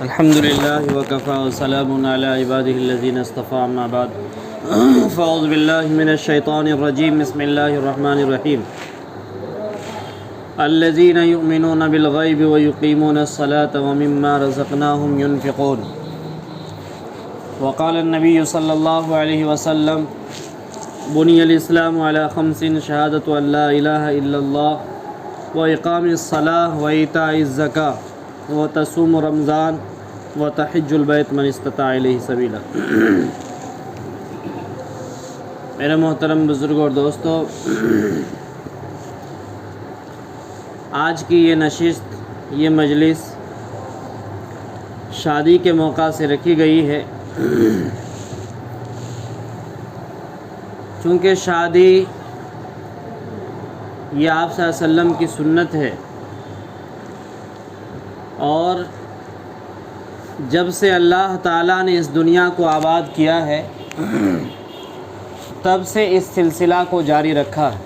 الحمد لله وكفى وسلام على عباده الذين اصطفى أما بعد فأعوذ بالله من الشيطان الرجيم بسم الله الرحمن الرحيم الذين يؤمنون بالغيب ويقيمون الصلاة ومما رزقناهم ينفقون وقال النبي صلى الله عليه وسلم بني الإسلام على 5 شهادة أن لا إله إلا الله وإقام الصلاة وإيتاء الزكاة وتصوم رمضان وتحج البيت من استطاع إليه سبيلا۔ میرے محترم بزرگ اور دوستو، آج کی یہ نشست، یہ مجلس شادی کے موقع سے رکھی گئی ہے، چونکہ شادی یہ آپ صلی اللہ علیہ وسلم کی سنت ہے، اور جب سے اللہ تعالیٰ نے اس دنیا کو آباد کیا ہے تب سے اس سلسلہ کو جاری رکھا ہے،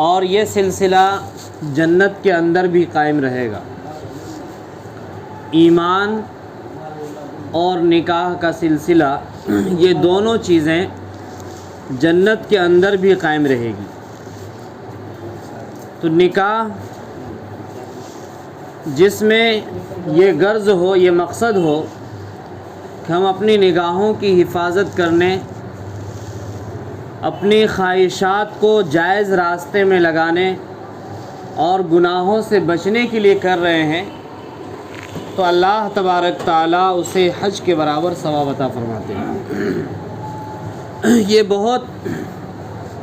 اور یہ سلسلہ جنت کے اندر بھی قائم رہے گا۔ ایمان اور نکاح کا سلسلہ، یہ دونوں چیزیں جنت کے اندر بھی قائم رہے گی۔ تو نکاح جس میں یہ غرض ہو، یہ مقصد ہو کہ ہم اپنی نگاہوں کی حفاظت کرنے، اپنی خواہشات کو جائز راستے میں لگانے اور گناہوں سے بچنے کے لیے کر رہے ہیں، تو اللہ تبارک تعالیٰ اسے حج کے برابر ثواب عطا فرماتے ہیں۔ یہ بہت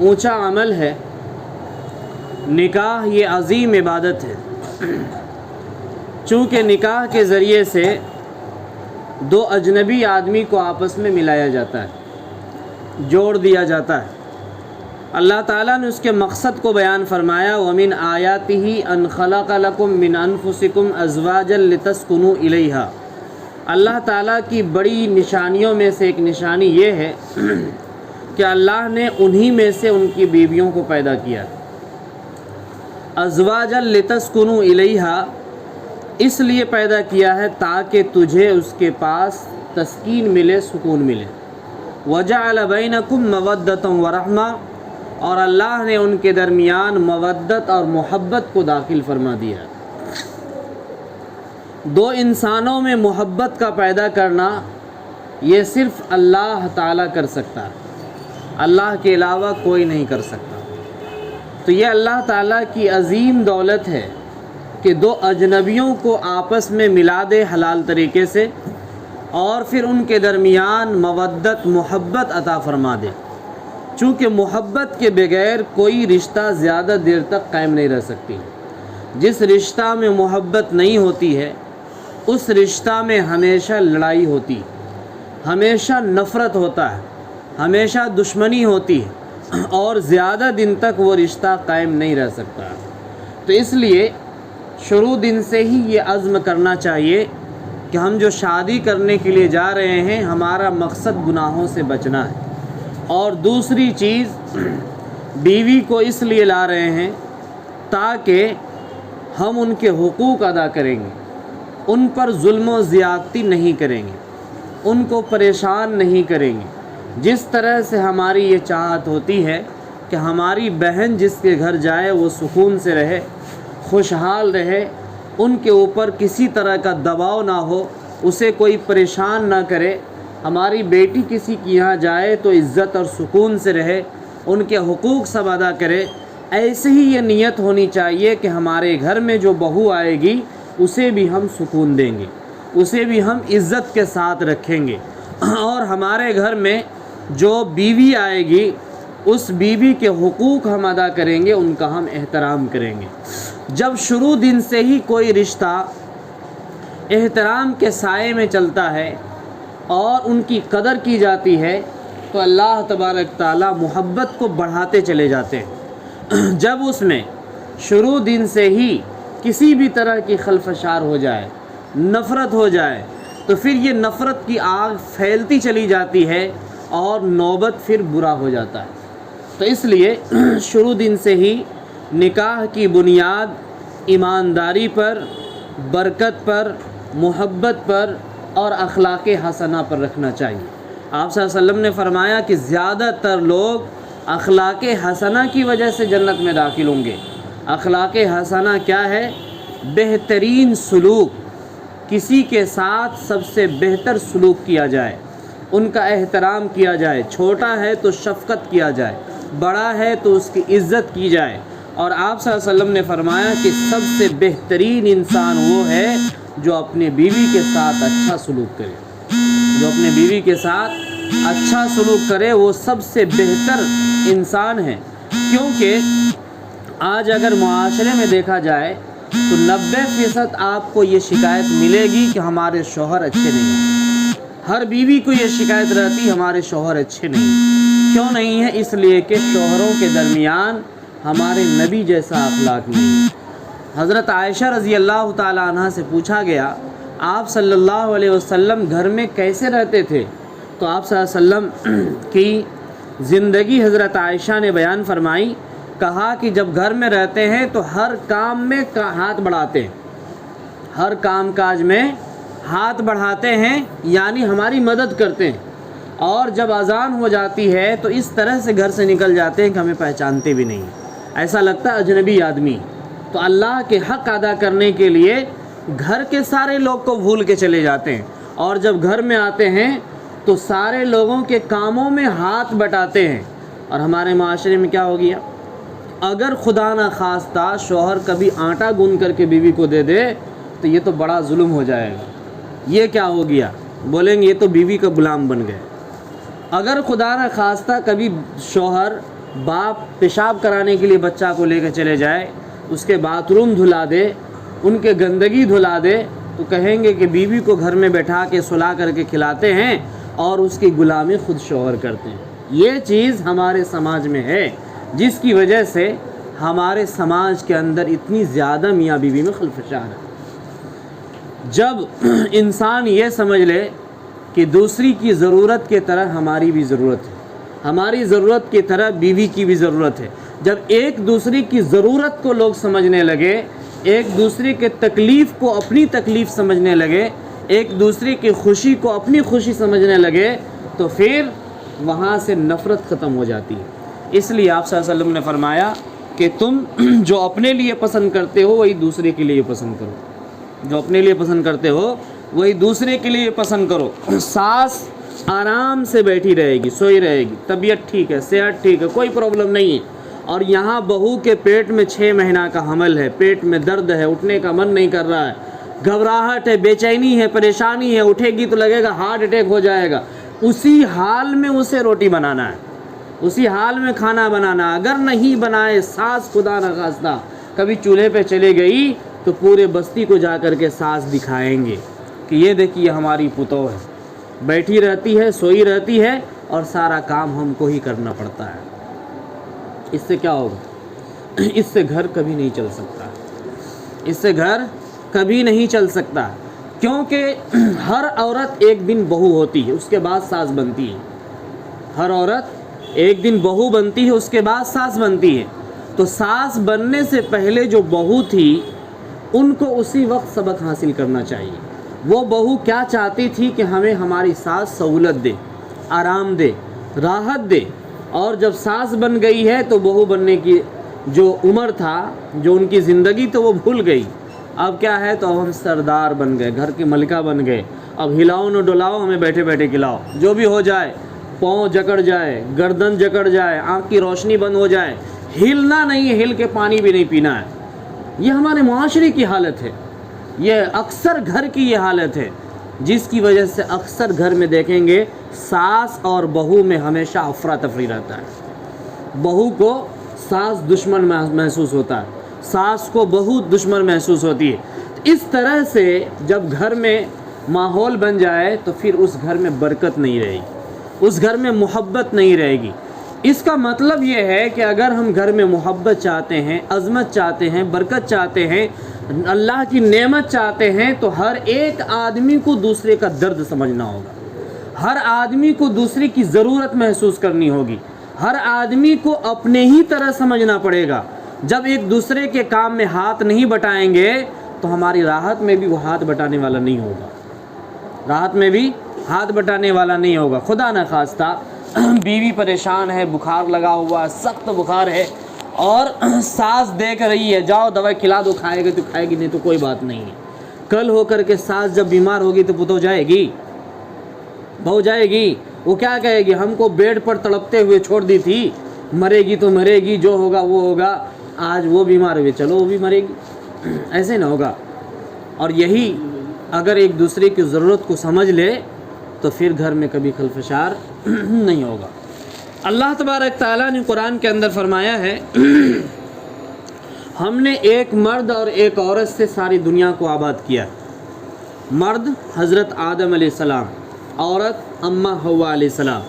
اونچا عمل ہے، نکاح یہ عظیم عبادت ہے، چونکہ نکاح کے ذریعے سے دو اجنبی آدمی کو آپس میں ملایا جاتا ہے، جوڑ دیا جاتا ہے۔ اللہ تعالیٰ نے اس کے مقصد کو بیان فرمایا، وَمِنْ آيَاتِهِ أَنْ خَلَقَ لَكُم مِّنْ أَنفُسِكُمْ أَزْوَاجًا لِتَسْكُنُوا إِلَيْهَا۔ اللہ تعالیٰ کی بڑی نشانیوں میں سے ایک نشانی یہ ہے کہ اللہ نے انہی میں سے ان کی بیویوں کو پیدا کیا۔ أَزْوَاجًا لِتَسْكُنُوا إِلَيْهَا اس لیے پیدا کیا ہے تاکہ تجھے اس کے پاس تسکین ملے، سکون ملے۔ وَجَعَلَ بَيْنَكُمْ مَوَدَّةً وَرَحْمَةً اور اللہ نے ان کے درمیان مودت اور محبت کو داخل فرما دیا۔ دو انسانوں میں محبت کا پیدا کرنا یہ صرف اللہ تعالیٰ کر سکتا ہے، اللہ کے علاوہ کوئی نہیں کر سکتا۔ تو یہ اللہ تعالیٰ کی عظیم دولت ہے کہ دو اجنبیوں کو آپس میں ملا دے حلال طریقے سے، اور پھر ان کے درمیان مودت، محبت عطا فرما دے، چونکہ محبت کے بغیر کوئی رشتہ زیادہ دیر تک قائم نہیں رہ سکتی۔ جس رشتہ میں محبت نہیں ہوتی ہے اس رشتہ میں ہمیشہ لڑائی ہوتی ہے، ہمیشہ نفرت ہوتا ہے، ہمیشہ دشمنی ہوتی ہے، اور زیادہ دن تک وہ رشتہ قائم نہیں رہ سکتا۔ تو اس لیے شروع دن سے ہی یہ عزم کرنا چاہیے کہ ہم جو شادی کرنے کے لیے جا رہے ہیں ہمارا مقصد گناہوں سے بچنا ہے، اور دوسری چیز بیوی کو اس لیے لا رہے ہیں تاکہ ہم ان کے حقوق ادا کریں گے، ان پر ظلم و زیادتی نہیں کریں گے، ان کو پریشان نہیں کریں گے۔ جس طرح سے ہماری یہ چاہت ہوتی ہے کہ ہماری بہن جس کے گھر جائے وہ سکون سے رہے، خوشحال رہے، ان کے اوپر کسی طرح کا دباؤ نہ ہو، اسے کوئی پریشان نہ کرے۔ ہماری بیٹی کسی کے یہاں جائے تو عزت اور سکون سے رہے، ان کے حقوق سب ادا کرے۔ ایسے ہی یہ نیت ہونی چاہیے کہ ہمارے گھر میں جو بہو آئے گی اسے بھی ہم سکون دیں گے، اسے بھی ہم عزت کے ساتھ رکھیں گے، اور ہمارے گھر میں جو بیوی آئے گی اس بیوی کے حقوق ہم ادا کریں گے، ان کا ہم احترام کریں گے۔ جب شروع دن سے ہی کوئی رشتہ احترام کے سائے میں چلتا ہے اور ان کی قدر کی جاتی ہے تو اللہ تبارک تعالیٰ محبت کو بڑھاتے چلے جاتے ہیں۔ جب اس میں شروع دن سے ہی کسی بھی طرح کی خلفشار ہو جائے، نفرت ہو جائے، تو پھر یہ نفرت کی آگ پھیلتی چلی جاتی ہے اور نوبت پھر برا ہو جاتا ہے۔ تو اس لیے شروع دن سے ہی نکاح کی بنیاد ایمانداری پر، برکت پر محبت پر اور اخلاق حسنہ پر رکھنا چاہیے۔ آپ صلی اللہ علیہ وسلم نے فرمایا کہ زیادہ تر لوگ اخلاق حسنہ کی وجہ سے جنت میں داخل ہوں گے۔ اخلاق حسنہ کیا ہے؟ بہترین سلوک، کسی کے ساتھ سب سے بہتر سلوک کیا جائے، ان کا احترام کیا جائے، چھوٹا ہے تو شفقت کیا جائے، بڑا ہے تو اس کی عزت کی جائے۔ اور آپ صلی اللہ علیہ وسلم نے فرمایا کہ سب سے بہترین انسان وہ ہے جو اپنے بیوی کے ساتھ اچھا سلوک کرے، جو اپنے بیوی کے ساتھ اچھا سلوک کرے وہ سب سے بہتر انسان ہے۔ کیونکہ آج اگر معاشرے میں دیکھا جائے تو 90% آپ کو یہ شکایت ملے گی کہ ہمارے شوہر اچھے نہیں ہیں۔ ہر بیوی کو یہ شکایت رہتی ہمارے شوہر اچھے نہیں ہیں۔ کیوں نہیں ہے؟ اس لیے کہ شوہروں کے درمیان ہمارے نبی جیسا اخلاق نہیں ہے۔ حضرت عائشہ رضی اللہ تعالیٰ عنہ سے پوچھا گیا آپ صلی اللہ علیہ وسلم گھر میں کیسے رہتے تھے؟ تو آپ صلی اللہ علیہ وسلم کی زندگی حضرت عائشہ نے بیان فرمائی، کہا کہ جب گھر میں رہتے ہیں تو ہر کام میں ہاتھ بڑھاتے ہیں، ہر کام کاج میں ہاتھ بڑھاتے ہیں، یعنی ہماری مدد کرتے ہیں، اور جب اذان ہو جاتی ہے تو اس طرح سے گھر سے نکل جاتے ہیں کہ ہمیں پہچانتے بھی نہیں، ایسا لگتا ہے اجنبی آدمی۔ تو اللہ کے حق ادا کرنے کے لیے گھر کے سارے لوگ کو بھول کے چلے جاتے ہیں، اور جب گھر میں آتے ہیں تو سارے لوگوں کے کاموں میں ہاتھ بٹاتے ہیں۔ اور ہمارے معاشرے میں کیا ہو گیا؟ اگر خدا نہ خواستہ شوہر کبھی آٹا گون کر کے بیوی کو دے دے تو یہ تو بڑا ظلم ہو جائے گا، یہ کیا ہو گیا؟ بولیں گے یہ تو بیوی کا غلام بن گئے۔ اگر خدا نہ خواستہ کبھی شوہر باپ پیشاب کرانے کے لیے بچہ کو لے کے چلے جائے، اس کے باتھ روم دھلا دے، ان کے گندگی دھلا دے، تو کہیں گے کہ بیوی کو گھر میں بیٹھا کے سلا کر کے کھلاتے ہیں اور اس کی غلامی خود شوہر کرتے ہیں۔ یہ چیز ہمارے سماج میں ہے، جس کی وجہ سے ہمارے سماج کے اندر اتنی زیادہ میاں بیوی میں خلفشار ہے۔ جب انسان یہ سمجھ لے کہ دوسری کی ضرورت کی طرح ہماری بھی ضرورت ہے، ہماری ضرورت کی طرح بیوی کی بھی ضرورت ہے، جب ایک دوسری کی ضرورت کو لوگ سمجھنے لگے، ایک دوسرے کے تکلیف کو اپنی تکلیف سمجھنے لگے، ایک دوسرے کی خوشی کو اپنی خوشی سمجھنے لگے، تو پھر وہاں سے نفرت ختم ہو جاتی ہے۔ اس لیے آپ صلی اللہ علیہ وسلم نے فرمایا کہ تم جو اپنے لیے پسند کرتے ہو وہی دوسرے کے لیے پسند کرو، جو اپنے لیے پسند کرتے ہو وہی دوسرے کے لیے پسند کرو۔ ساس آرام سے بیٹھی رہے گی، سوئی رہے گی، طبیعت ٹھیک ہے، صحت ٹھیک ہے، کوئی پرابلم نہیں ہے، اور یہاں بہو کے پیٹ میں 6 مہینہ کا حمل ہے، پیٹ میں درد ہے، اٹھنے کا من نہیں کر رہا ہے، گھبراہٹ ہے، بے چینی ہے، پریشانی ہے، اٹھے گی تو لگے گا ہارٹ اٹیک ہو جائے گا، اسی حال میں اسے روٹی بنانا ہے، اسی حال میں کھانا بنانا۔ اگر نہیں بنائے ساس خدا نہ خواستہ کبھی چولہے پہ چلے گئی تو پورے بستی کو جا کر کے ساس دکھائیں گے کہ یہ دیکھیے ہماری پتوہ ہے، بیٹھی رہتی ہے، سوئی رہتی ہے، اور سارا کام ہم کو ہی کرنا پڑتا ہے۔ اس سے کیا ہوگا؟ اس سے گھر کبھی نہیں چل سکتا، اس سے گھر کبھی نہیں چل سکتا، کیونکہ ہر عورت ایک دن بہو ہوتی ہے، اس کے بعد ساس بنتی ہے۔ ہر عورت ایک دن بہو بنتی ہے، اس کے بعد ساس بنتی ہے۔ تو ساس بننے سے پہلے جو بہو تھی ان کو اسی وقت سبق حاصل کرنا چاہیے۔ وہ بہو کیا چاہتی تھی کہ ہمیں ہماری ساس سہولت دے، آرام دے، راحت دے، اور جب ساس بن گئی ہے تو بہو بننے کی جو عمر تھا، جو ان کی زندگی تو وہ بھول گئی۔ اب کیا ہے؟ تو اب ہم سردار بن گئے، گھر کی ملکہ بن گئے، اب ہلاؤ نہ ڈلاؤ، ہمیں بیٹھے بیٹھے کھلاؤ، جو بھی ہو جائے، پاؤں جکڑ جائے، گردن جکڑ جائے، آنکھ کی روشنی بند ہو جائے، ہلنا نہیں ہے، ہل کے پانی بھی نہیں پینا ہے۔ یہ ہمارے معاشرے کی حالت ہے، یہ اکثر گھر کی یہ حالت ہے، جس کی وجہ سے اکثر گھر میں دیکھیں گے ساس اور بہو میں ہمیشہ افراتفری رہتا ہے۔ بہو کو ساس دشمن محسوس ہوتا ہے، ساس کو بہو دشمن محسوس ہوتی ہے۔ اس طرح سے جب گھر میں ماحول بن جائے تو پھر اس گھر میں برکت نہیں رہے گی، اس گھر میں محبت نہیں رہے گی۔ اس کا مطلب یہ ہے کہ اگر ہم گھر میں محبت چاہتے ہیں، عظمت چاہتے ہیں، برکت چاہتے ہیں، اللہ کی نعمت چاہتے ہیں، تو ہر ایک آدمی کو دوسرے کا درد سمجھنا ہوگا، ہر آدمی کو دوسرے کی ضرورت محسوس کرنی ہوگی، ہر آدمی کو اپنے ہی طرح سمجھنا پڑے گا۔ جب ایک دوسرے کے کام میں ہاتھ نہیں بٹائیں گے تو ہماری راحت میں بھی وہ ہاتھ بٹانے والا نہیں ہوگا، راحت میں بھی ہاتھ بٹانے والا نہیں ہوگا۔ خدا نہ خواستہ بیوی پریشان ہے، بخار لگا ہوا، سخت بخار ہے، اور ساس دیکھ رہی ہے، جاؤ دوائی کھلا دو، کھائے گی تو کھائے گی، نہیں تو کوئی بات نہیں ہے۔ کل ہو کر کے ساس جب بیمار ہوگی تو پتو جائے گی، بہو جائے گی، وہ کیا کہے گی؟ ہم کو بیڈ پر تڑپتے ہوئے چھوڑ دی تھی، مرے گی تو مرے گی، جو ہوگا وہ ہوگا، آج وہ بیمار ہوئے، چلو وہ بھی مرے گی، ایسے نہ ہوگا۔ اور یہی اگر ایک دوسرے کی ضرورت کو سمجھ لے تو پھر گھر میں کبھی خلفشار نہیں ہوگا۔ اللہ تبارک تعالیٰ نے قرآن کے اندر فرمایا ہے ہم نے ایک مرد اور ایک عورت سے ساری دنیا کو آباد کیا۔ مرد حضرت آدم علیہ السلام، عورت اماں حوا علیہ السلام،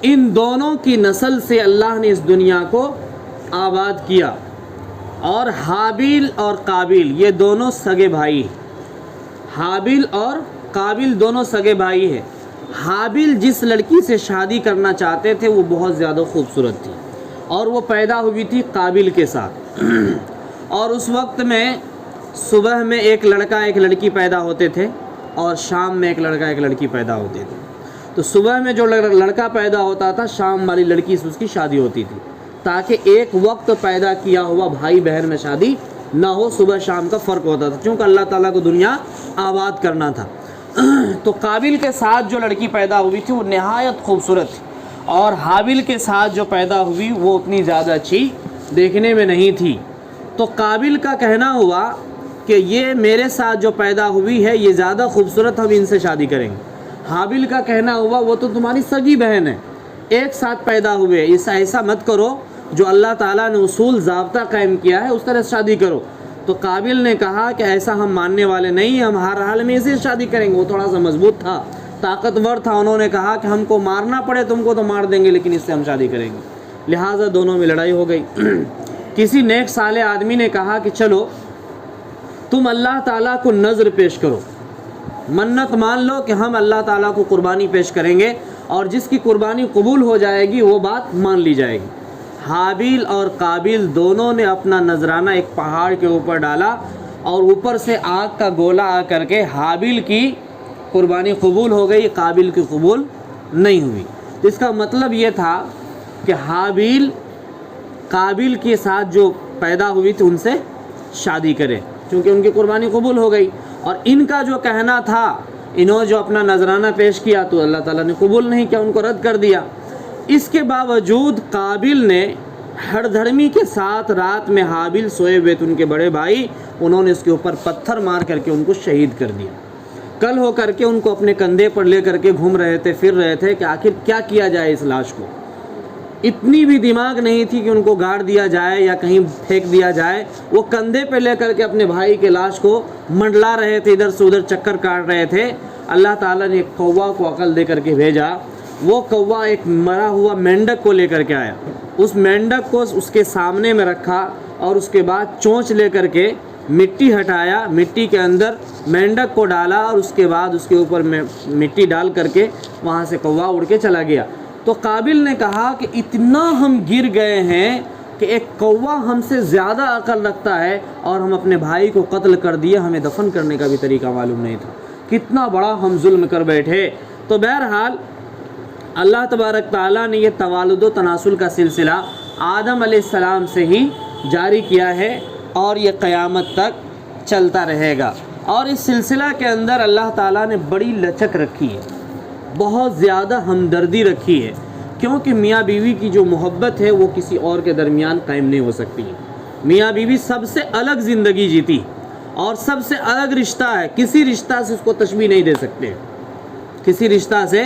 ان دونوں کی نسل سے اللہ نے اس دنیا کو آباد کیا۔ اور حابیل اور قابیل یہ دونوں سگے بھائی ہیں، حابیل اور قابیل دونوں سگے بھائی ہیں۔ حابیل جس لڑکی سے شادی کرنا چاہتے تھے وہ بہت زیادہ خوبصورت تھی، اور وہ پیدا ہوئی تھی قابیل کے ساتھ، اور اس وقت میں صبح میں ایک لڑکا ایک لڑکی پیدا ہوتے تھے، اور شام میں ایک لڑکا ایک لڑکی پیدا ہوتے تھے۔ تو صبح میں جو لڑکا پیدا ہوتا تھا، شام والی لڑکی سے اس کی شادی ہوتی تھی، تاکہ ایک وقت پیدا کیا ہوا بھائی بہن میں شادی نہ ہو، صبح شام کا فرق ہوتا تھا، چونکہ اللہ تعالیٰ کو دنیا آباد کرنا تھا۔ تو قابیل کے ساتھ جو لڑکی پیدا ہوئی تھی وہ نہایت خوبصورت تھی، اور حابیل کے ساتھ جو پیدا ہوئی وہ اتنی زیادہ اچھی دیکھنے میں نہیں تھی۔ تو قابیل کا کہنا ہوا کہ یہ میرے ساتھ جو پیدا ہوئی ہے یہ زیادہ خوبصورت، ہم ان سے شادی کریں گے۔ حابیل کا کہنا ہوا وہ تو تمہاری سگی بہن ہے، ایک ساتھ پیدا ہوئے، ایسا مت کرو، جو اللہ تعالیٰ نے اصول ضابطہ قائم کیا ہے اس طرح شادی کرو۔ تو قابیل نے کہا کہ ایسا ہم ماننے والے نہیں، ہم ہر حال میں اسے شادی کریں گے۔ وہ تھوڑا سا مضبوط تھا، طاقتور تھا، انہوں نے کہا کہ ہم کو مارنا پڑے تم کو تو مار دیں گے، لیکن اس سے ہم شادی کریں گے۔ لہٰذا دونوں میں لڑائی ہو گئی۔ کسی نیک صالح آدمی نے کہا کہ چلو تم اللہ تعالیٰ کو نذر پیش کرو، منت مان لو کہ ہم اللہ تعالیٰ کو قربانی پیش کریں گے، اور جس کی قربانی قبول ہو جائے گی وہ بات مان لی جائے گی۔ حابیل اور قابیل دونوں نے اپنا نذرانہ ایک پہاڑ کے اوپر ڈالا، اور اوپر سے آگ کا گولا آ کر کے حابیل کی قربانی قبول ہو گئی، قابیل کی قبول نہیں ہوئی۔ اس کا مطلب یہ تھا کہ حابیل قابیل کے ساتھ جو پیدا ہوئی تھی ان سے شادی کرے، چونکہ ان کی قربانی قبول ہو گئی۔ اور ان کا جو کہنا تھا، انہوں جو اپنا نذرانہ پیش کیا تو اللہ تعالیٰ نے قبول نہیں کیا، ان کو رد کر دیا۔ اس کے باوجود قابیل نے ہر دھرمی کے ساتھ رات میں حابیل سوئے ہوئے تھے ان کے بڑے بھائی، انہوں نے اس کے اوپر پتھر مار کر کے ان کو شہید کر دیا۔ کل ہو کر کے ان کو اپنے کندھے پر لے کر کے گھوم رہے تھے، پھر رہے تھے کہ آخر کیا کیا جائے اس لاش کو۔ اتنی بھی دماغ نہیں تھی کہ ان کو گاڑ دیا جائے یا کہیں پھینک دیا جائے، وہ کندھے پہ لے کر کے اپنے بھائی کے لاش کو منڈلا رہے تھے، ادھر سے ادھر چکر کاٹ رہے تھے۔ اللہ تعالیٰ نے ایک کوا کو عقل دے کر کے بھیجا، وہ کوا ایک مرا ہوا مینڈک کو لے کر کے آیا، اس مینڈک کو اس کے سامنے میں رکھا، اور اس کے بعد چونچ لے کر کے مٹی ہٹایا، مٹی کے اندر مینڈک کو ڈالا، اور اس کے بعد اس کے اوپر مٹی ڈال کر کے وہاں سے کوا اڑ کے چلا گیا۔ تو قابیل نے کہا کہ اتنا ہم گر گئے ہیں کہ ایک کوا ہم سے زیادہ عقل رکھتا ہے، اور ہم اپنے بھائی کو قتل کر دیے، ہمیں دفن کرنے کا بھی طریقہ معلوم نہیں تھا، کتنا بڑا ہم ظلم کر بیٹھے۔ تو بہرحال اللہ تبارک تعالیٰ نے یہ توالد و تناسل کا سلسلہ آدم علیہ السلام سے ہی جاری کیا ہے، اور یہ قیامت تک چلتا رہے گا۔ اور اس سلسلہ کے اندر اللہ تعالیٰ نے بڑی لچک رکھی ہے، بہت زیادہ ہمدردی رکھی ہے، کیونکہ میاں بیوی کی جو محبت ہے وہ کسی اور کے درمیان قائم نہیں ہو سکتی ہے۔ میاں بیوی سب سے الگ زندگی جیتی، اور سب سے الگ رشتہ ہے، کسی رشتہ سے اس کو تشبیہ نہیں دے سکتے، کسی رشتہ سے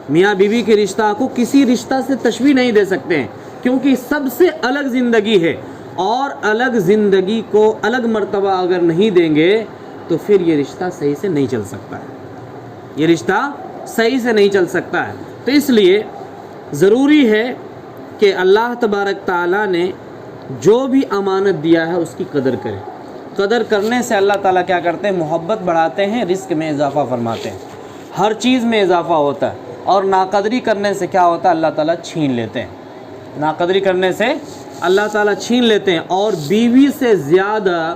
میاں بیوی کے رشتہ کو کسی رشتہ سے تشبیہ نہیں دے سکتے ہیں، کیونکہ سب سے الگ زندگی ہے، اور الگ زندگی کو الگ مرتبہ اگر نہیں دیں گے تو پھر یہ رشتہ صحیح سے نہیں چل سکتا ہے، یہ رشتہ صحیح سے نہیں چل سکتا ہے۔ تو اس لیے ضروری ہے کہ اللہ تبارک تعالیٰ نے جو بھی امانت دیا ہے اس کی قدر کریں۔ قدر کرنے سے اللہ تعالیٰ کیا کرتے ہیں؟ محبت بڑھاتے ہیں، رزق میں اضافہ فرماتے ہیں، ہر چیز میں اضافہ ہوتا ہے۔ اور ناقدری کرنے سے کیا ہوتا ہے؟ اللہ تعالیٰ چھین لیتے ہیں، ناقدری کرنے سے اللہ تعالیٰ چھین لیتے ہیں۔ اور بیوی سے زیادہ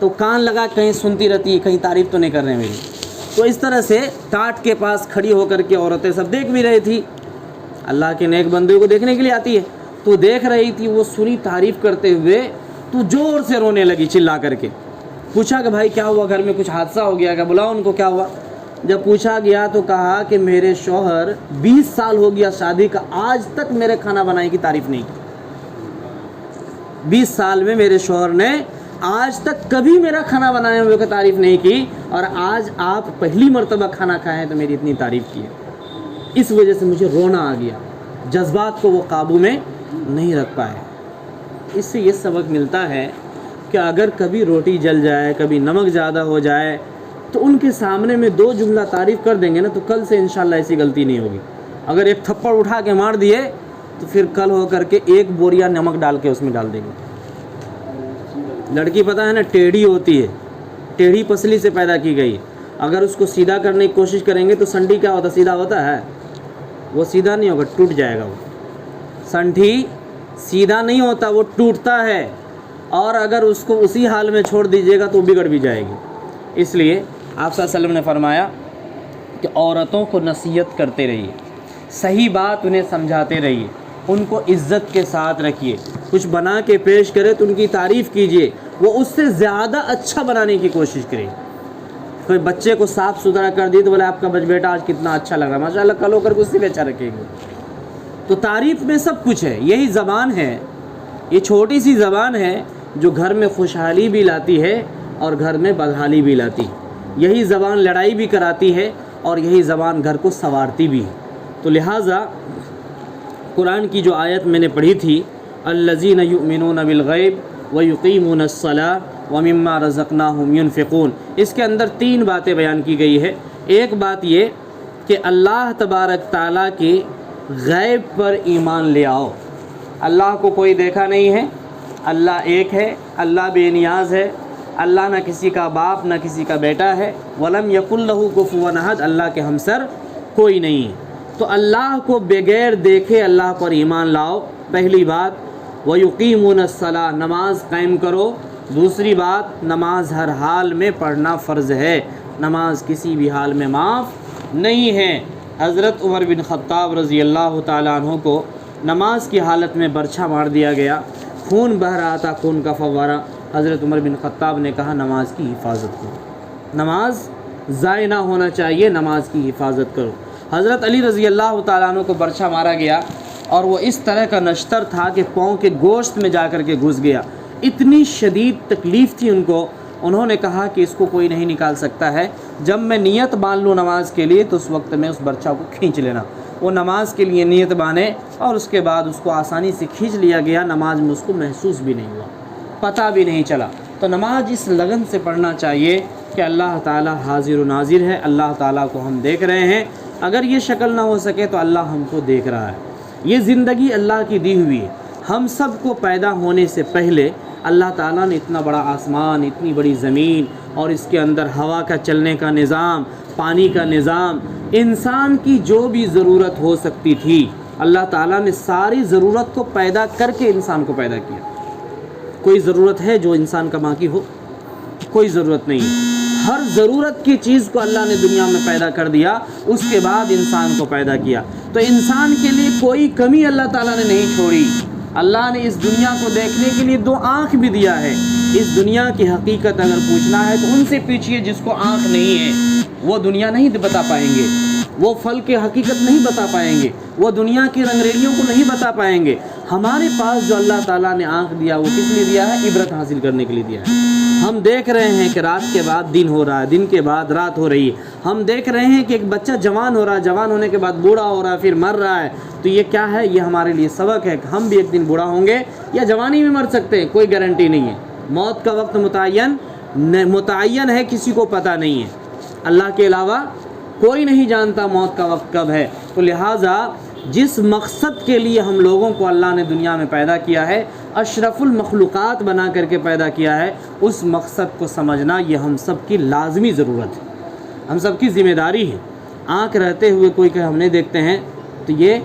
تو کان لگا کہیں سنتی رہتی ہے، کہیں تعریف تو نہیں کر رہے ہیں میری۔ تو اس طرح سے ٹاٹ کے پاس کھڑی ہو کر کے عورتیں سب دیکھ بھی رہی تھی، اللہ کے نیک بندے کو دیکھنے کے لیے آتی ہے، تو دیکھ رہی تھی، وہ سنی تعریف کرتے ہوئے تو زور سے رونے لگی چلا کر کے۔ پوچھا کہ بھائی کیا ہوا، گھر میں کچھ حادثہ ہو گیا کیا؟ بلاؤ ان کو، کیا ہوا؟ جب پوچھا گیا تو کہا کہ میرے شوہر 20 سال ہو گیا شادی کا، آج تک میرے کھانا بنانے کی تعریف نہیں کی۔ 20 سال میں میرے شوہر نے آج تک کبھی میرا کھانا بنانے ہوئے کی تعریف نہیں کی، اور آج آپ پہلی مرتبہ کھانا کھائے ہیں تو میری اتنی تعریف کی ہے۔ اس وجہ سے مجھے رونا آ گیا، جذبات کو وہ قابو میں نہیں رکھ پائے۔ اس سے یہ سبق ملتا ہے کہ اگر کبھی روٹی جل جائے، کبھی نمک زیادہ ہو جائے، تو ان کے سامنے میں 2 جملہ تعریف کر دیں گے نا، تو کل سے انشاءاللہ ایسی غلطی نہیں ہوگی۔ اگر ایک تھپڑ اٹھا کے مار دیے تو پھر کل ہو کر کے 1 بوریا نمک ڈال کے اس میں ڈال دیں گے۔ لڑکی پتہ ہے نا ٹیڑھی ہوتی ہے، ٹیڑھی پسلی سے پیدا کی گئی، اگر اس کو سیدھا کرنے کی کوشش کریں گے تو سنٹھی کیا ہوتا، سیدھا ہوتا ہے؟ وہ سیدھا نہیں ہوگا، ٹوٹ جائے گا۔ وہ سنٹھی سیدھا نہیں ہوتا، وہ ٹوٹتا ہے، اور اگر اس کو اسی حال میں چھوڑ دیجیے گا تو بگڑ بھی جائے گی۔ اس لیے آپ صلی اللہ علیہ وسلم نے فرمایا کہ عورتوں کو نصیحت کرتے رہیے، صحیح بات انہیں سمجھاتے رہیے، ان کو عزت کے ساتھ رکھیے، کچھ بنا کے پیش کرے تو ان کی تعریف کیجیے، وہ اس سے زیادہ اچھا بنانے کی کوشش کرے۔ کوئی بچے کو صاف ستھرا کر دی تو بولے آپ کا بیٹا آج کتنا اچھا لگ رہا ہے، ماشاء اللہ، کل ہو کر کے اس سے بھی اچھا رکھیں گے۔ تو تعریف میں سب کچھ ہے، یہی زبان ہے، یہ چھوٹی سی زبان ہے جو گھر میں خوشحالی بھی لاتی ہے اور گھر میں بدحالی بھی لاتی ہے۔ یہی زبان لڑائی بھی کراتی ہے اور یہی زبان گھر کو سنوارتی بھی ہے۔ تو لہٰذا قرآن کی جو آیت میں نے پڑھی تھی، الذین یؤمنون بالغیب ویقیمون الصلاۃ ومما رزقناہم ینفقون، اس کے اندر 3 باتیں بیان کی گئی ہے۔ ایک بات یہ کہ اللہ تبارک تعالیٰ کی غیب پر ایمان لے آؤ۔ اللہ کو کوئی دیکھا نہیں ہے، اللہ ایک ہے، اللہ بے نیاز ہے، اللہ نہ کسی کا باپ نہ کسی کا بیٹا ہے، وَلَمْ يَكُنْ لَهُ كُفُوًا أَحَدٌ، اللہ کے ہمسر کوئی نہیں ہے۔ تو اللہ کو بغیر دیکھے اللہ پر ایمان لاؤ، پہلی بات۔ وَيُقِيمُونَ الصَّلَاةَ، نماز قائم کرو۔ دوسری بات، نماز ہر حال میں پڑھنا فرض ہے، نماز کسی بھی حال میں معاف نہیں ہے۔ حضرت عمر بن خطاب رضی اللہ تعالیٰ عنہ کو نماز کی حالت میں برچھا مار دیا گیا، خون بہہ رہا تھا، خون کا فوارہ۔ حضرت عمر بن خطاب نے کہا نماز کی حفاظت کرو، نماز ضائع نہ ہونا چاہیے، نماز کی حفاظت کرو۔ حضرت علی رضی اللہ تعالیٰ عنہ کو برچھا مارا گیا اور وہ اس طرح کا نشتر تھا کہ پاؤں کے گوشت میں جا کر کے گھس گیا، اتنی شدید تکلیف تھی ان کو۔ انہوں نے کہا کہ اس کو کوئی نہیں نکال سکتا ہے، جب میں نیت باندھ لوں نماز کے لیے تو اس وقت میں اس برچھا کو کھینچ لینا۔ وہ نماز کے لیے نیت باندھے اور اس کے بعد اس کو آسانی سے کھینچ لیا گیا، نماز میں اس کو محسوس بھی نہیں ہوا، پتہ بھی نہیں چلا۔ تو نماز اس لگن سے پڑھنا چاہیے کہ اللہ تعالیٰ حاضر و ناظر ہے، اللہ تعالیٰ کو ہم دیکھ رہے ہیں، اگر یہ شکل نہ ہو سکے تو اللہ ہم کو دیکھ رہا ہے۔ یہ زندگی اللہ کی دی ہوئی ہے، ہم سب کو پیدا ہونے سے پہلے اللہ تعالیٰ نے اتنا بڑا آسمان، اتنی بڑی زمین اور اس کے اندر ہوا کا چلنے کا نظام، پانی کا نظام، انسان کی جو بھی ضرورت ہو سکتی تھی اللہ تعالیٰ نے ساری ضرورت کو پیدا کر کے انسان کو پیدا کیا۔ کوئی ضرورت ہے جو انسان کا باقی ہو؟ کوئی ضرورت نہیں۔ ہر ضرورت کی چیز کو اللہ نے دنیا میں پیدا کر دیا، اس کے بعد انسان کو پیدا کیا۔ تو انسان کے لیے کوئی کمی اللہ تعالیٰ نے نہیں چھوڑی۔ اللہ نے اس دنیا کو دیکھنے کے لیے 2 آنکھ بھی دیا ہے۔ اس دنیا کی حقیقت اگر پوچھنا ہے تو ان سے پوچھیے جس کو آنکھ نہیں ہے، وہ دنیا نہیں بتا پائیں گے، وہ پھل کی حقیقت نہیں بتا پائیں گے، وہ دنیا کی رنگریلیوں کو نہیں بتا پائیں گے۔ ہمارے پاس جو اللہ تعالیٰ نے آنکھ دیا وہ کس لیے دیا ہے؟ عبرت حاصل کرنے کے لیے دیا ہے۔ ہم دیکھ رہے ہیں کہ رات کے بعد دن ہو رہا ہے، دن کے بعد رات ہو رہی ہے۔ ہم دیکھ رہے ہیں کہ ایک بچہ جوان ہو رہا ہے، جوان ہونے کے بعد بوڑھا ہو رہا ہے، پھر مر رہا ہے۔ تو یہ کیا ہے؟ یہ ہمارے لیے سبق ہے کہ ہم بھی ایک دن بوڑھا ہوں گے یا جوانی میں مر سکتے ہیں، کوئی گارنٹی نہیں ہے۔ موت کا وقت متعین ہے، کسی کو پتہ نہیں ہے، اللہ کے علاوہ کوئی نہیں جانتا موت کا وقت کب ہے۔ تو لہٰذا جس مقصد کے لیے ہم لوگوں کو اللہ نے دنیا میں پیدا کیا ہے، اشرف المخلوقات بنا کر کے پیدا کیا ہے، اس مقصد کو سمجھنا یہ ہم سب کی لازمی ضرورت ہے، ہم سب کی ذمہ داری ہے۔ آنکھ رہتے ہوئے کوئی کہ ہم نہیں دیکھتے ہیں تو یہ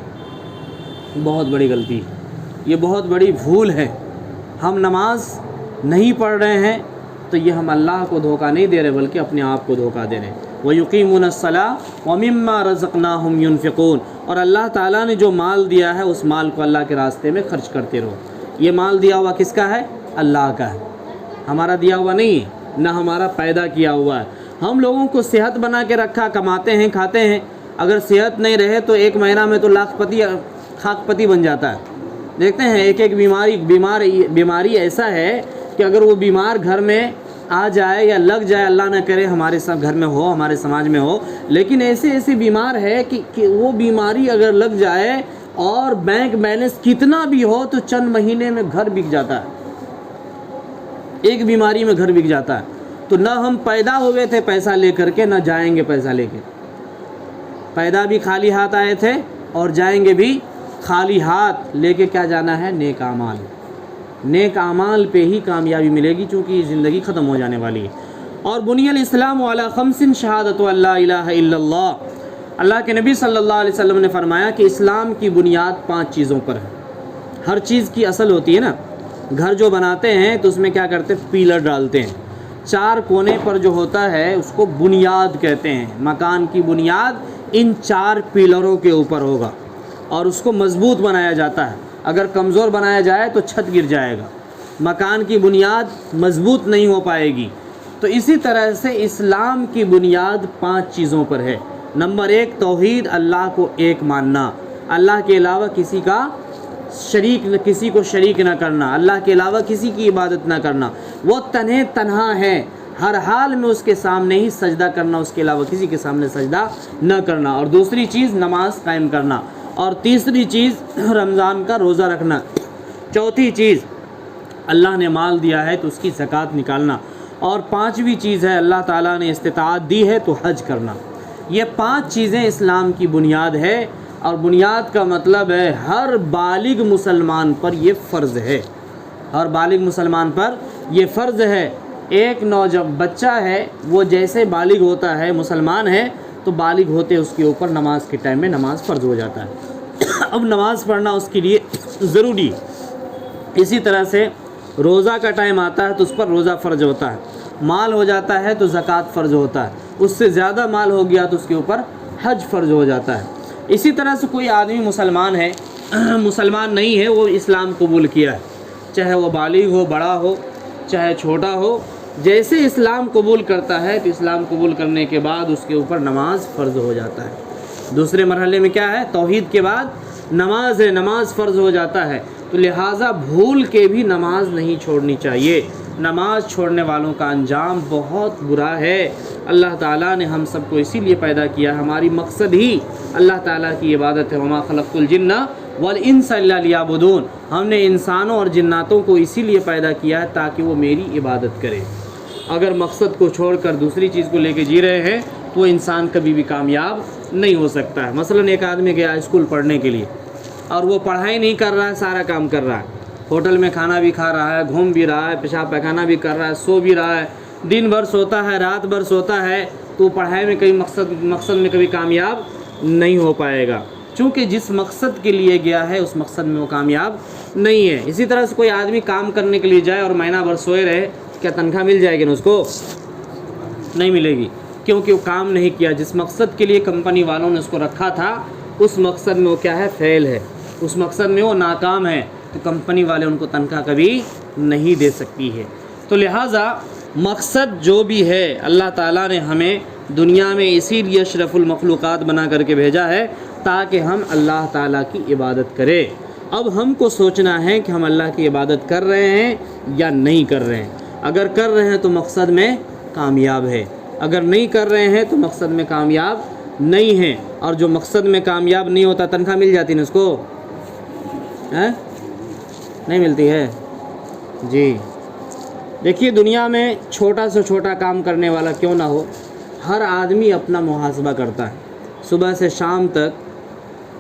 بہت بڑی غلطی ہے، یہ بہت بڑی بھول ہے۔ ہم نماز نہیں پڑھ رہے ہیں تو یہ ہم اللہ کو دھوکہ نہیں دے رہے بلکہ اپنے آپ کو دھوکہ دے رہے ہیں۔ وَيُقِيمُونَ الصَّلَاةَ وَمِمَّا رَزَقْنَاهُمْ يُنْفِقُونَ، اور اللہ تعالیٰ نے جو مال دیا ہے اس مال کو اللہ کے راستے میں خرچ کرتے رہو۔ یہ مال دیا ہوا کس کا ہے؟ اللہ کا ہے، ہمارا دیا ہوا نہیں ہے، نہ ہمارا پیدا کیا ہوا ہے۔ ہم لوگوں کو صحت بنا کے رکھا، کماتے ہیں کھاتے ہیں، اگر صحت نہیں رہے تو ایک مہینہ میں تو خاک پتی بن جاتا ہے۔ دیکھتے ہیں ایک ایک بیماری ایسا ہے کہ اگر وہ بیمار گھر میں آ جائے یا لگ جائے، اللہ نہ کرے ہمارے سب گھر میں ہو، ہمارے سماج میں ہو، لیکن ایسے بیمار ہے کہ وہ بیماری اگر لگ جائے اور بینک بیلنس کتنا بھی ہو تو چند مہینے میں گھر بک جاتا ہے، ایک بیماری میں گھر بک جاتا ہے۔ تو نہ ہم پیدا ہوئے تھے پیسہ لے کر کے، نہ جائیں گے پیسہ لے کے، پیدا بھی خالی ہاتھ آئے تھے اور جائیں گے بھی خالی ہاتھ، لے کے کیا جانا ہے؟ نیک اعمال۔ نیک اعمال پہ ہی کامیابی ملے گی، چونکہ یہ زندگی ختم ہو جانے والی ہے۔ اور بنی الاسلام علی خمس شہادت ان لا الہ الا اللہ، اللہ کے نبی صلی اللہ علیہ وسلم نے فرمایا کہ اسلام کی بنیاد 5 چیزوں پر ہے۔ ہر چیز کی اصل ہوتی ہے نا، گھر جو بناتے ہیں تو اس میں کیا کرتے ہیں؟ پیلر ڈالتے ہیں، 4 کونے پر جو ہوتا ہے اس کو بنیاد کہتے ہیں۔ مکان کی بنیاد ان 4 پیلروں کے اوپر ہوگا اور اس کو مضبوط بنایا جاتا ہے۔ اگر کمزور بنایا جائے تو چھت گر جائے گا، مکان کی بنیاد مضبوط نہیں ہو پائے گی۔ تو اسی طرح سے اسلام کی بنیاد 5 چیزوں پر ہے۔ نمبر 1 توحید، اللہ کو ایک ماننا، اللہ کے علاوہ کسی کو شریک نہ کرنا، اللہ کے علاوہ کسی کی عبادت نہ کرنا، وہ تنہا ہے، ہر حال میں اس کے سامنے ہی سجدہ کرنا، اس کے علاوہ کسی کے سامنے سجدہ نہ کرنا۔ اور دوسری چیز نماز قائم کرنا، اور تیسری چیز رمضان کا روزہ رکھنا، چوتھی چیز اللہ نے مال دیا ہے تو اس کی زکوٰۃ نکالنا، اور 5ویں چیز ہے اللہ تعالیٰ نے استطاعت دی ہے تو حج کرنا۔ یہ 5 چیزیں اسلام کی بنیاد ہے، اور بنیاد کا مطلب ہے ہر بالغ مسلمان پر یہ فرض ہے، ہر بالغ مسلمان پر یہ فرض ہے۔ ایک نوجوان بچہ ہے، وہ جیسے بالغ ہوتا ہے، مسلمان ہے، تو بالغ ہوتے اس کے اوپر نماز کے ٹائم میں نماز فرض ہو جاتا ہے۔ اب نماز پڑھنا اس کے لیے ضروری۔ اسی طرح سے روزہ کا ٹائم آتا ہے تو اس پر روزہ فرض ہوتا ہے، مال ہو جاتا ہے تو زکوٰۃ فرض ہوتا ہے، اس سے زیادہ مال ہو گیا تو اس کے اوپر حج فرض ہو جاتا ہے۔ اسی طرح سے کوئی آدمی مسلمان ہے، مسلمان نہیں ہے، وہ اسلام قبول کیا ہے، چاہے وہ بالغ ہو، بڑا ہو، چاہے چھوٹا ہو، جیسے اسلام قبول کرتا ہے تو اسلام قبول کرنے کے بعد اس کے اوپر نماز فرض ہو جاتا ہے۔ دوسرے مرحلے میں کیا ہے؟ توحید کے بعد نماز ہے، نماز فرض ہو جاتا ہے۔ تو لہٰذا بھول کے بھی نماز نہیں چھوڑنی چاہیے، نماز چھوڑنے والوں کا انجام بہت برا ہے۔ اللہ تعالیٰ نے ہم سب کو اسی لیے پیدا کیا، ہماری مقصد ہی اللہ تعالیٰ کی عبادت ہے۔ وما خلقت الجن والانس الا لیعبدون، ہم نے انسانوں اور جناتوں کو اسی لیے پیدا کیا ہے تاکہ وہ میری عبادت کرے۔ اگر مقصد کو چھوڑ کر دوسری چیز کو لے کے جی رہے ہیں تو وہ انسان کبھی بھی کامیاب نہیں ہو سکتا ہے۔ مثلاً ایک آدمی گیا اسکول پڑھنے کے لیے اور وہ پڑھائی نہیں کر رہا ہے، سارا کام کر رہا ہے، ہوٹل میں کھانا بھی کھا رہا ہے، گھوم بھی رہا ہے، پیشاب پیخانہ بھی کر رہا ہے، سو بھی رہا ہے، دن بھر سوتا ہے، رات بھر سوتا ہے، تو پڑھائی میں کبھی مقصد میں کبھی کامیاب نہیں ہو پائے گا، چونکہ جس مقصد کے لیے گیا ہے اس مقصد میں وہ کامیاب نہیں ہے۔ اسی طرح سے کوئی آدمی کام کرنے کے لیے جائے اور مہینہ بھر سوئے رہے، کیا تنخواہ مل جائے گی نا؟ اس کو نہیں ملے گی، کیونکہ وہ کام نہیں کیا۔ جس مقصد کے لیے کمپنی والوں نے اس کو رکھا تھا اس مقصد میں وہ کیا ہے؟ فیل ہے، اس مقصد میں وہ ناکام ہے، تو کمپنی والے ان کو تنخواہ کبھی نہیں دے سکتی ہے۔ تو لہٰذا مقصد جو بھی ہے، اللہ تعالیٰ نے ہمیں دنیا میں اسی لیے اشرف المخلوقات بنا کر کے بھیجا ہے تاکہ ہم اللہ تعالیٰ کی عبادت کریں۔ اب ہم کو سوچنا ہے کہ ہم اللہ کی عبادت کر رہے ہیں یا نہیں کر رہے ہیں۔ اگر کر رہے ہیں تو مقصد میں کامیاب ہے، اگر نہیں کر رہے ہیں تو مقصد میں کامیاب نہیں ہے۔ اور جو مقصد میں کامیاب نہیں ہوتا، تنخواہ مل جاتی نا اس کو؟ نہیں ملتی ہے جی۔ دیکھیے دنیا میں چھوٹا سے چھوٹا کام کرنے والا کیوں نہ ہو، ہر آدمی اپنا محاسبہ کرتا ہے صبح سے شام تک۔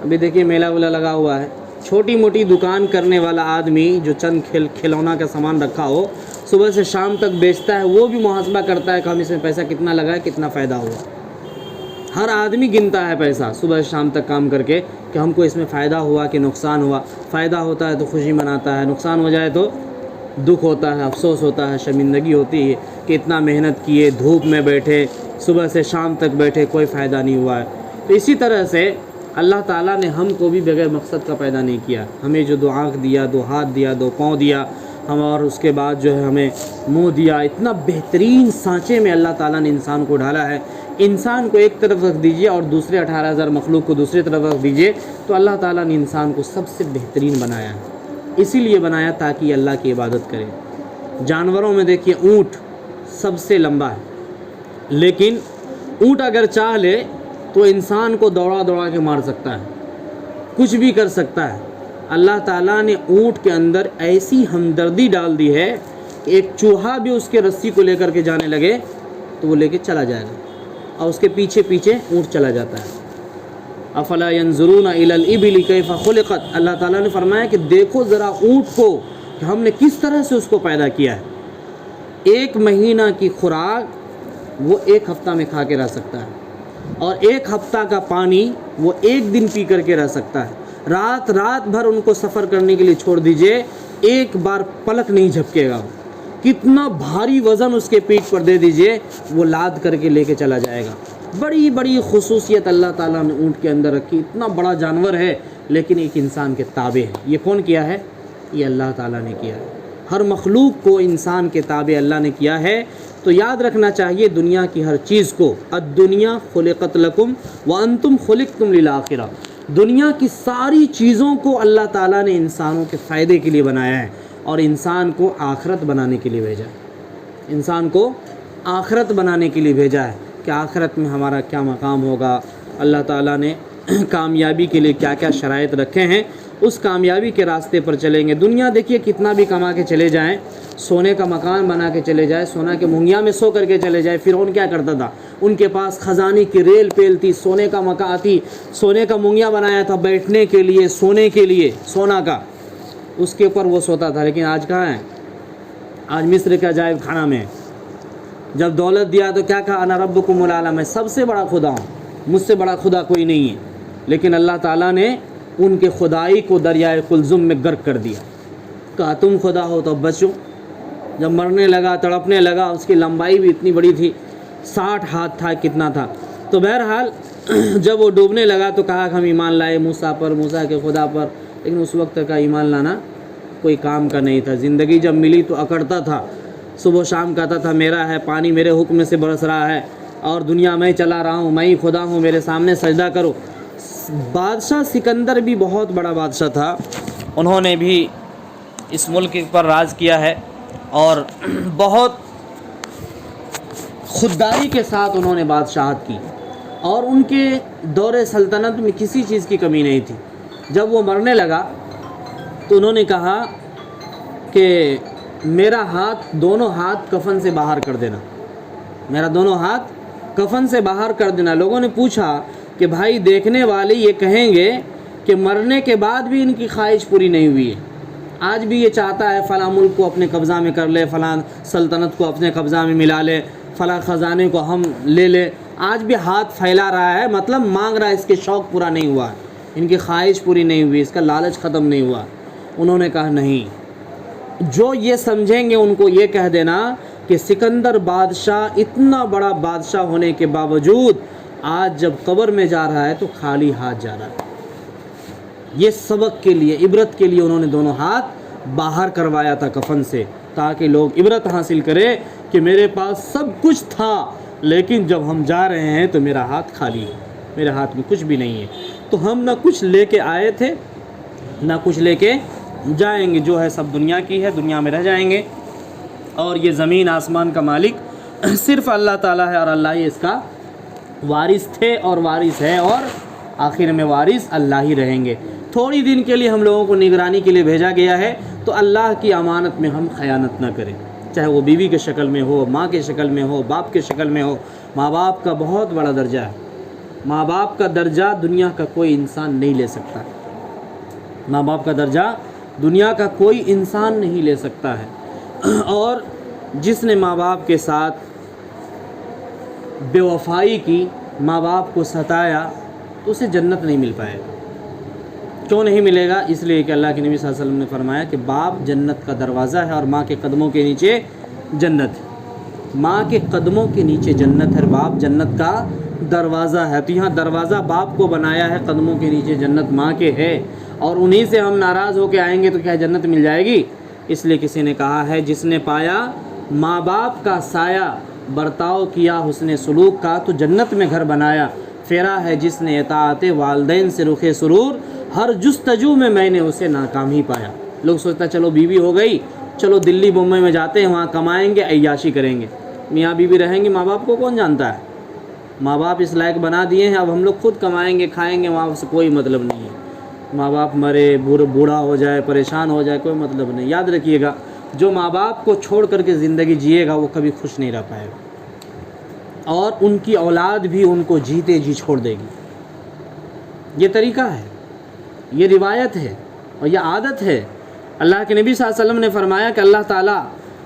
ابھی دیکھیے میلہ ویلا لگا ہوا ہے، چھوٹی موٹی دکان کرنے والا آدمی جو چند کھلونا کا سامان رکھا ہو صبح سے شام تک بیچتا ہے، وہ بھی محاسبہ کرتا ہے کہ ہم اس میں پیسہ کتنا لگا ہے، کتنا فائدہ ہوا۔ ہر آدمی گنتا ہے پیسہ صبح سے شام تک کام کر کے کہ ہم کو اس میں فائدہ ہوا کہ نقصان ہوا۔ فائدہ ہوتا ہے تو خوشی مناتا ہے، نقصان ہو جائے تو دکھ ہوتا ہے، افسوس ہوتا ہے، شرمندگی ہوتی ہے کہ اتنا محنت کیے، دھوپ میں بیٹھے، صبح سے شام تک بیٹھے، کوئی فائدہ نہیں ہوا ہے۔ تو اسی طرح سے اللہ تعالیٰ نے ہم کو بھی بغیر مقصد کا پیدا نہیں کیا۔ ہمیں جو دو آنکھ دیا، دو ہاتھ دیا، دو پاؤں دیا، ہم اور اس کے بعد جو ہے ہمیں منہ دیا، اتنا بہترین سانچے میں اللہ تعالیٰ نے انسان کو ڈھالا ہے۔ انسان کو ایک طرف رکھ دیجئے اور دوسرے 18,000 مخلوق کو دوسری طرف رکھ دیجئے، تو اللہ تعالیٰ نے انسان کو سب سے بہترین بنایا ہے۔ اسی لیے بنایا تاکہ یہ اللہ کی عبادت کرے۔ جانوروں میں دیکھیے اونٹ سب سے لمبا ہے، لیکن اونٹ اگر چاہ لے تو انسان کو دوڑا دوڑا کے مار سکتا ہے، کچھ بھی کر سکتا ہے۔ اللہ تعالیٰ نے اونٹ کے اندر ایسی ہمدردی ڈال دی ہے کہ ایک چوہا بھی اس کے رسی کو لے کر کے جانے لگے تو وہ لے کے چلا جائے گا، اور اس کے پیچھے پیچھے اونٹ چلا جاتا ہے۔ افلا ينظرون الى الابل كيف خلقت، اللہ تعالیٰ نے فرمایا کہ دیکھو ذرا اونٹ کو کہ ہم نے کس طرح سے اس کو پیدا کیا ہے۔ 1 مہینہ کی خوراک وہ 1 ہفتہ میں کھا کے رہ سکتا ہے، اور 1 ہفتہ کا پانی وہ 1 دن پی کر کے رہ سکتا ہے۔ رات بھر ان کو سفر کرنے کے لیے چھوڑ دیجئے، ایک بار پلک نہیں جھپکے گا۔ کتنا بھاری وزن اس کے پیٹھ پر دے دیجئے، وہ لاد کر کے لے کے چلا جائے گا۔ بڑی بڑی خصوصیت اللہ تعالیٰ نے اونٹ کے اندر رکھی۔ اتنا بڑا جانور ہے لیکن ایک انسان کے تابع ہے۔ یہ کون کیا ہے؟ یہ اللہ تعالیٰ نے کیا ہے۔ ہر مخلوق کو انسان کے تابع اللہ نے کیا ہے۔ تو یاد رکھنا چاہیے دنیا کی ہر چیز کو، الدنیا خلقت لکم وانتم خلقتم للآخرہ، دنیا کی ساری چیزوں کو اللہ تعالیٰ نے انسانوں کے فائدے کے لیے بنایا ہے، اور انسان کو آخرت بنانے کے لیے بھیجا ہے۔ انسان کو آخرت بنانے کے لیے بھیجا ہے کہ آخرت میں ہمارا کیا مقام ہوگا، اللہ تعالیٰ نے کامیابی کے لیے کیا کیا شرائط رکھے ہیں، اس کامیابی کے راستے پر چلیں گے۔ دنیا دیکھیے کتنا بھی کما کے چلے جائیں، سونے کا مکان بنا کے چلے جائے، سونا کے مہنگیا میں سو کر کے چلے جائے۔ فرعون کیا کرتا تھا؟ ان کے پاس خزانے کی ریل پیل تھی، سونے کا مکان تھی، سونے کا مہنگیا بنایا تھا بیٹھنے کے لیے، سونے کے لیے، سونا کا، اس کے اوپر وہ سوتا تھا۔ لیکن آج کہاں ہے؟ آج مصر کے عجائب خانہ میں۔ جب دولت دیا تو کیا کہا؟ انا ربکم الاعلی، میں سب سے بڑا خدا ہوں، مجھ سے بڑا خدا کوئی نہیں ہے۔ لیکن اللہ تعالیٰ نے ان کے خدائی کو دریائے قلزم میں غرق کر دیا، کہا تم خدا ہو تو بچو۔ جب مرنے لگا، تڑپنے لگا، اس کی لمبائی بھی اتنی بڑی تھی، 60 ہاتھ تھا، کتنا تھا۔ تو بہرحال جب وہ ڈوبنے لگا تو کہا کہ ہم ایمان لائے موسیٰ پر، موسیٰ کے خدا پر، لیکن اس وقت کا ایمان لانا کوئی کام کا نہیں تھا۔ زندگی جب ملی تو اکڑتا تھا، صبح و شام کہتا تھا میرا ہے پانی، میرے حکم سے برس رہا ہے، اور دنیا میں چلا رہا ہوں، میں ہی خدا ہوں، میرے سامنے سجدہ کرو۔ بادشاہ سکندر بھی بہت بڑا بادشاہ تھا، انہوں نے بھی اس ملک پر راج کیا ہے، اور بہت خودداری کے ساتھ انہوں نے بادشاہت کی، اور ان کے دور سلطنت میں کسی چیز کی کمی نہیں تھی۔ جب وہ مرنے لگا تو انہوں نے کہا کہ میرا ہاتھ، دونوں ہاتھ کفن سے باہر کر دینا، میرا دونوں ہاتھ کفن سے باہر کر دینا۔ لوگوں نے پوچھا کہ بھائی دیکھنے والے یہ کہیں گے کہ مرنے کے بعد بھی ان کی خواہش پوری نہیں ہوئی ہے، آج بھی یہ چاہتا ہے فلاں ملک کو اپنے قبضہ میں کر لے، فلاں سلطنت کو اپنے قبضہ میں ملا لے، فلاں خزانے کو ہم لے لے، آج بھی ہاتھ پھیلا رہا ہے، مطلب مانگ رہا ہے، اس کے شوق پورا نہیں ہوا، ان کی خواہش پوری نہیں ہوئی، اس کا لالچ ختم نہیں ہوا۔ انہوں نے کہا نہیں، جو یہ سمجھیں گے ان کو یہ کہہ دینا کہ سکندر بادشاہ اتنا بڑا بادشاہ ہونے کے باوجود آج جب قبر میں جا رہا ہے تو خالی ہاتھ جا رہا ہے۔ یہ سبق کے لیے، عبرت کے لیے انہوں نے دونوں ہاتھ باہر کروایا تھا کفن سے، تاکہ لوگ عبرت حاصل کرے کہ میرے پاس سب کچھ تھا، لیکن جب ہم جا رہے ہیں تو میرا ہاتھ خالی ہے، میرے ہاتھ میں کچھ بھی نہیں ہے۔ تو ہم نہ کچھ لے کے آئے تھے، نہ کچھ لے کے جائیں گے، جو ہے سب دنیا کی ہے، دنیا میں رہ جائیں گے، اور یہ زمین آسمان کا مالک صرف اللہ تعالیٰ ہے، اور اللہ ہی اس کا وارث تھے اور وارث ہے، اور آخر میں وارث اللہ ہی رہیں گے۔ تھوڑی دن کے لیے ہم لوگوں کو نگرانی کے لیے بھیجا گیا ہے، تو اللہ کی امانت میں ہم خیانت نہ کریں، چاہے وہ بیوی کے شکل میں ہو، ماں کے شکل میں ہو، باپ کے شکل میں ہو۔ ماں باپ کا بہت بڑا درجہ ہے، ماں باپ کا درجہ دنیا کا کوئی انسان نہیں لے سکتا، ماں باپ کا درجہ دنیا کا کوئی انسان نہیں لے سکتا ہے۔ اور جس نے ماں باپ کے ساتھ بے وفائی کی، ماں باپ کو ستایا، تو اسے جنت نہیں مل پائے گا، کیوں نہیں ملے گا؟ اس لیے کہ اللہ کے نبی صلی اللہ علیہ وسلم نے فرمایا کہ باپ جنت کا دروازہ ہے اور ماں کے قدموں کے نیچے جنت ہے۔ ماں کے قدموں کے نیچے جنت ہے، باپ جنت کا دروازہ ہے۔ تو یہاں دروازہ باپ کو بنایا ہے، قدموں کے نیچے جنت ماں کے ہے، اور انہی سے ہم ناراض ہو کے آئیں گے تو کیا جنت مل جائے گی؟ اس لیے کسی نے کہا ہے جس نے پایا ماں باپ کا سایہ، برتاؤ کیا حسن سلوک کا، تو جنت میں گھر بنایا۔ پھیرا ہے جس نے اطاعت والدین سے رخ سرور، ہر جستجو میں نے اسے ناکام ہی پایا۔ لوگ سوچتا چلو بیوی ہو گئی، چلو دلی بمبئی میں جاتے ہیں، وہاں کمائیں گے، عیاشی کریں گے۔ میاں بیوی رہیں گے، ماں باپ کو کون جانتا ہے؟ ماں باپ اس لائق بنا دیے ہیں، اب ہم لوگ خود کمائیں گے، کھائیں گے، وہاں سے کوئی مطلب نہیں ہے۔ ماں باپ مرے، بوڑھا ہو جائے، پریشان ہو جائے، کوئی مطلب نہیں۔ یاد رکھیے گا، جو ماں باپ کو چھوڑ کر کے زندگی جیے گا وہ کبھی خوش نہیں رہ پائے گا، اور ان کی اولاد بھی ان کو جیتے جی چھوڑ دے گی۔ یہ طریقہ ہے، یہ روایت ہے، اور یہ عادت ہے۔ اللہ کے نبی صلی اللہ علیہ وسلم نے فرمایا کہ اللہ تعالیٰ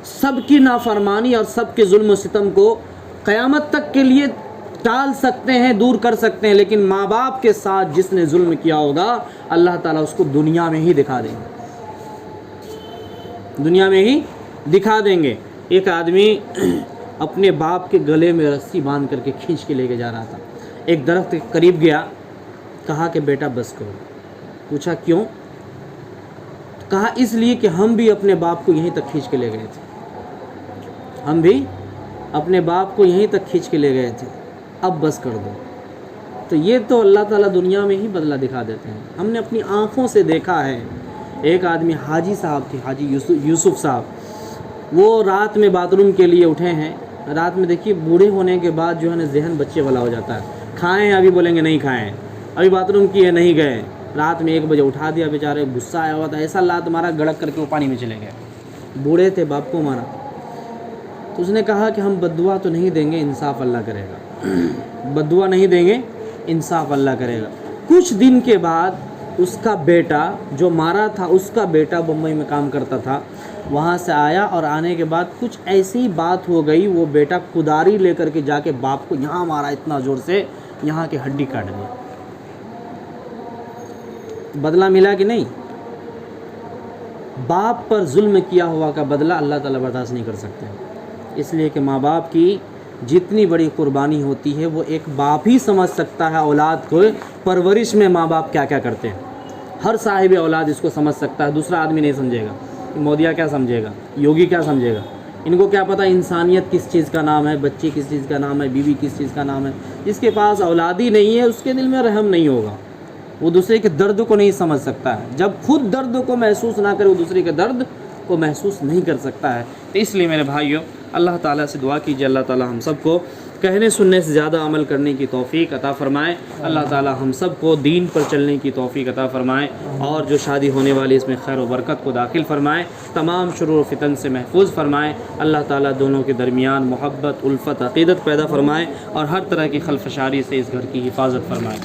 سب کی نافرمانی اور سب کے ظلم و ستم کو قیامت تک کے لیے ٹال سکتے ہیں، دور کر سکتے ہیں، لیکن ماں باپ کے ساتھ جس نے ظلم کیا ہوگا اللہ تعالیٰ اس کو دنیا میں ہی دکھا دیں گے، دنیا میں ہی دکھا دیں گے۔ ایک آدمی اپنے باپ کے گلے میں رسی باندھ کر کے کھینچ کے لے کے جا رہا تھا، ایک درخت کے قریب گیا، کہا کہ بیٹا بس کرو۔ پوچھا کیوں؟ کہا اس لیے کہ ہم بھی اپنے باپ کو یہیں تک کھینچ کے لے گئے تھے، ہم بھی اپنے باپ کو یہیں تک کھینچ کے لے گئے تھے، اب بس کر دو۔ تو یہ تو اللہ تعالیٰ دنیا میں ہی بدلہ دکھا دیتے ہیں۔ ہم نے اپنی آنکھوں سے دیکھا ہے، ایک آدمی حاجی صاحب تھے، حاجی یوسف صاحب، وہ رات میں باتھ روم کے لیے اٹھے ہیں۔ رات میں دیکھیے بوڑھے ہونے کے بعد جو ہے نا ذہن بچے والا ہو جاتا ہے، کھائیں ابھی بولیں گے نہیں کھائیں، ابھی باتھ روم کیے نہیں گئے، رات میں 1 بجے اٹھا دیا، بیچارے غصہ آیا ہوا تھا، ایسا لات مارا گڑک کر کے وہ پانی میں چلے گئے۔ بوڑھے تھے، باپ کو مارا۔ تو اس نے کہا کہ ہم بد دعا تو نہیں دیں گے، انصاف اللہ کرے گا، بد دعا نہیں دیں گے، انصاف اللہ کرے گا۔ کچھ دن کے بعد اس کا بیٹا جو مارا تھا، اس کا بیٹا بمبئی میں کام کرتا تھا، وہاں سے آیا، اور آنے کے بعد کچھ ایسی بات ہو گئی، وہ بیٹا کداری لے کر کے جا کے باپ کو یہاں مارا اتنا زور سے، یہاں کی ہڈی کاٹ دی۔ بدلہ ملا کہ نہیں؟ باپ پر ظلم کیا ہوا کا بدلہ اللہ تعالیٰ برداشت نہیں کر سکتے، اس لیے کہ ماں باپ کی جتنی بڑی قربانی ہوتی ہے وہ ایک باپ ہی سمجھ سکتا ہے اولاد کو پرورش میں ماں باپ کیا کیا کرتے ہیں۔ ہر صاحب اولاد اس کو سمجھ سکتا ہے، دوسرا آدمی نہیں سمجھے گا۔ مودیا کیا سمجھے گا، یوگی کیا سمجھے گا؟ ان کو کیا پتہ انسانیت کس چیز کا نام ہے، بچی کس چیز کا نام ہے، بیوی کس چیز کا نام ہے۔ جس کے پاس اولادی نہیں ہے اس کے دل میں رحم نہیں ہوگا، وہ دوسرے کے درد کو نہیں سمجھ سکتا ہے۔ جب خود درد کو محسوس نہ کرے وہ دوسرے کے درد کو محسوس نہیں کر سکتا ہے۔ تو اس لیے میرے بھائیوں، اللہ تعالیٰ سے دعا کیجیے اللہ تعالیٰ ہم سب کو کہنے سننے سے زیادہ عمل کرنے کی توفیق عطا فرمائے۔ اللہ تعالیٰ ہم سب کو دین پر چلنے کی توفیق عطا فرمائے، اور جو شادی ہونے والی اس میں خیر و برکت کو داخل فرمائے، تمام شرور و فتن سے محفوظ فرمائے۔ اللہ تعالیٰ دونوں کے درمیان محبت، الفت، عقیدت پیدا فرمائے، اور ہر طرح کی خلفشاری سے اس گھر کی حفاظت فرمائے۔